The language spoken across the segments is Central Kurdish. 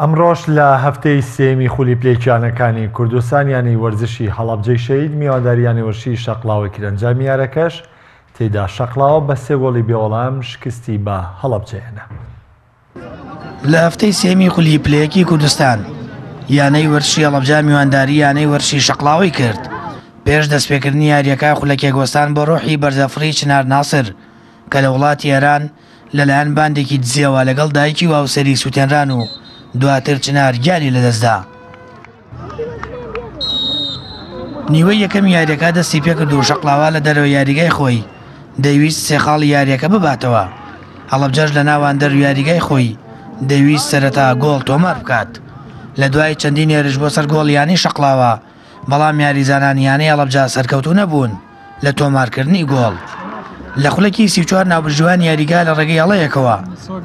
ئەمڕۆژ لە هەفتەی سێمی خولی پلەیکیانەکانی کوردستانیانی وەرزشی هەڵەبجەی شەهید میوانداریانی وەرشی شەقڵاوی کرەنجامی یارەکەش تێدا شەقڵاوە بە 3 گۆڵی بێوەڵام شکستی بە هەڵەبجەیەنە. لە هەفتەی سێمی خولی پلەیەکی کوردستان یانەی وەرشی هەڵەبجە میوانداری یانەی وەرشی شەقڵاوی کرد. پێش دەستپێکردنی یاریەکە خولەکێ گۆستان بۆ ڕۆحی بەرزەفری چنار ناسر کە لە وڵاتی ئێران لەلایەن باندێکی دزیەوە لەگەڵ دایکی و هاوسەری سووتێنران و دواتر چنار گیانی لەدەستدا. نیوەی یەکەم یاریەکە دەستی پێکرد و شەقڵاوە لە دەرەوە یاریگای خۆی دەیویست 3 خاڵی یاریەکە بباتەوە. هەڵەبجەش لە ناوان دەرو یاریگای خۆی دەیویست سەرەتا گۆڵ تۆمار بکات. لە دوای چەندین هێرش بۆ سەر گۆڵیانی شەقڵاوە، بەڵام یاریزانانیانەی هەڵەبجە سەرکەوتوو نەبوون لە تۆمارکردنی گۆڵ. لە خولەکی 34 ناوبرژوان یاریگا لە ڕێگەی هەڵەیەکەوە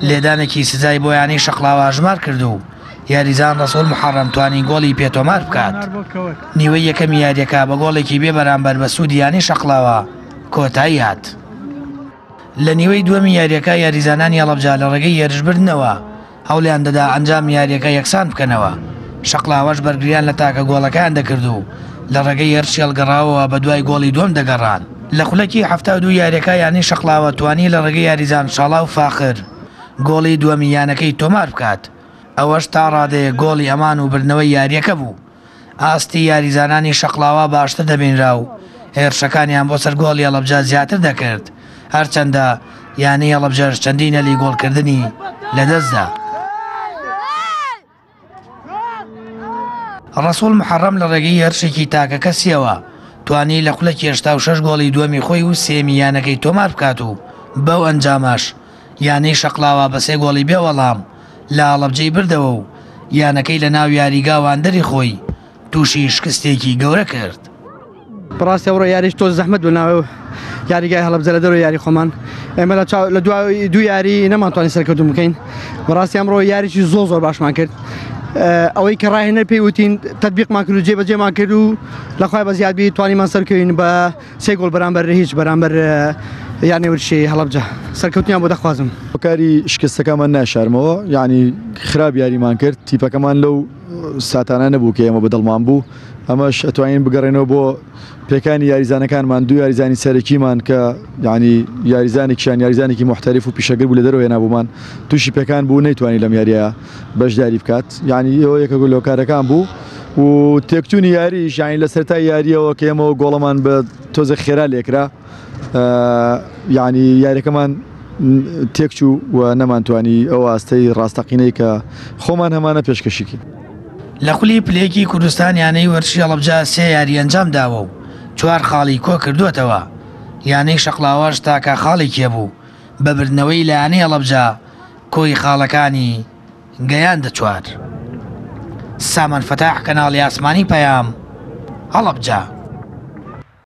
لێدانێکی سزای بۆ یانی شەقڵاوە ژمار کرد و یاریزان ڕەسوول محەڕەم توانی گۆڵی پێتۆمار بکات. نیوەی یەکەم یاریەکە بە گۆڵێکی بێ بەرامبەر بە سوودی یانی شەقڵاوە کۆتایی هات. لە نیوەی دووەمی یاریەکە یاریزانانی هەڵەبجە لە ڕێگەی هێرشبردنەوە هەوڵیان دەدا ئەنجام یاریەکە یەکسان بکەنەوە. شەقڵاوەش بەرگریان لە تاکە گۆڵەکان دەکرد و لە ڕێگەی هێرشی هەڵگەڕاوەوە بە دوای گۆڵی دووەم دەگەڕان. لە خولەکی 72 یاریەکە یانی شەقڵاوە توانی لە ڕێگەی یاریزان شاڵا و فاخر گۆڵی دووەمی یانەکەی تۆمار بکات. ئەوەش تا ڕادەیە گۆڵی ئەمان و بردنەوەی یاریەکە بوو. ئاستی یاریزانانی شەقڵاوە باشتر دەبینرا و هێرشەکانیان بۆ سەر گۆڵی هەڵەبجە زیاتر دەکرد، هەرچەندە یانی هەڵەبجەش چەندینە لی گۆڵکردنی لەدەستدا. ڕەسوول محەڕەم لە ڕێگەی هێرشێکی تاکە کەسیەوە توانی لە خولەکی 86 گۆڵی دووەمی خۆی و سێمی یانەکەی تۆمار بکات و بەو ئەنجامەش یانەی شەقڵاوە بە 3 گۆڵی بێوەڵام لە هەڵەبجەی بردەوە و یانەکەی لە ناو یاریگاواندەری خۆی تووشی شکستێکی گەورە کرد. بەڕاستی ئەوڕۆ یاریش تۆ زەحمەت بوو ناو یاریگای هەڵەبجە لە دەرەوە یاری خۆمان. ئێمە لە دوو یاری نەمانتوانی سەرکەوتوو بکەین. بەڕاستی ئەمڕۆ یاریی زۆر باشمان کرد. ئەوەی کە ڕاهێنەر پێی وتین تەطبیقمان کرد و جێبەجێمان کرد و لەخوای بە زیادبی توانیمان سەرکەوین بە 3 گۆڵ بەرامبەر هیچ بەرامبەر یانی وەرشی هەڵەبجە سەرکەوتنیان بۆ دەخوازم. کاری شکستەکەمان ناشارمەوە، یعنی خراپ یاریمان کرد. تیپەکەمان لەو ساتانە نەبوو کە ئێمە بەدڵمان بوو. ئەمەش ئەتوانین بگەڕێنەوە بۆ پێکانی یاریزانەکانمان. دوو یاریزانی سەرەکیمان کە یعنی یاریزانێکیان یاریزانێکی محتەریف و پیشەگر بوو لە دەرەوە هێنابوومان، تووشی پێکان بوو نەیتوانی لەم یاریە بەشداری بکات. یعنی ئەوە یەکە گۆلۆکارەکان بوو و تێکچوونی یاریش یعنی لە سەرەتای یاریەوە کە ئێمەوە گۆڵەمان بە تۆزە خێرا لێکرا، یعنی یاریەکەمان تێکچوو و نەمانتوانی ئەو ئاستەی ڕاستەقینەی کە خۆمان هەمانە پێشکەشیکی. لە خولی پلەیەکی کوردستان یانەی وەرشی هەڵەبجە 3 یاری ئەنجام داوە و 4 خاڵی کۆ کردوێتەوە. یانەی شەقڵاوەش تاکە خاڵی کێبوو بە بردنەوەی لە یانەی هەڵەبجە کۆی خاڵەکانی گەیاندە 4. سامان فەتاح کەناڵی ئاسمانی پەیام هەڵەبجە.